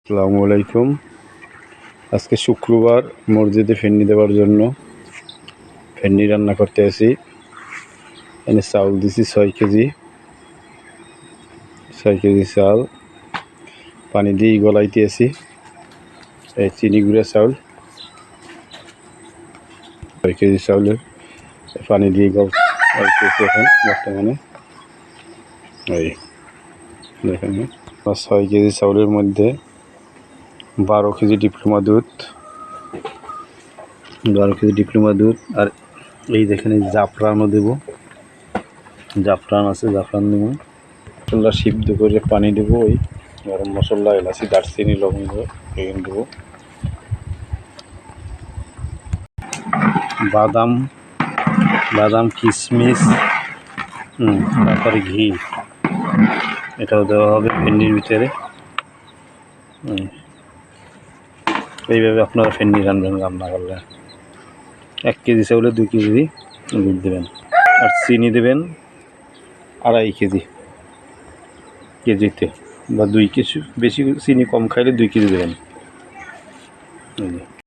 আসসালামু আলাইকুম। আজকে শুক্রবার মসজিদে ফেন্নি দেওয়ার জন্য ফেন্নি রান্না করতে আসি। এনে চাউল দিছি 6 কেজি চাল পানি দিয়ে গলাইতে আসি। এই চিনি গুঁড়া চাউল 6 কেজি চাউলের পানি দিয়ে গলাইতেছি এখন বর্তমানে। এই দেখেন 6 কেজি চাউলের মধ্যে 12 কেজি ডিপ্লোমা দুধ, 12 কেজি ডিপ্লোমা দুধ। আর এই দেখেন এই জাফরানও দেবো, জাফরান আছে, জাফরান দেবো। মশলা সিদ্ধ করে পানি দেবো, ওই গরম মশলা, এলাচি, দারচিনি, লবঙ্গ এগুলো দেবো। বাদাম কিশমিশ, তারপরে ঘি, এটাও দেওয়া হবে ফেন্নির ভিতরে। এইভাবে আপনারা ফেন্নি রান্না করলে 1 কেজি চাউলে 2 কেজি দুধ দেবেন। আর চিনি দেবেন 2.5 কেজিতে, বা 2 কেজি। বেশি চিনি কম খাইলে 2 কেজি দেবেন।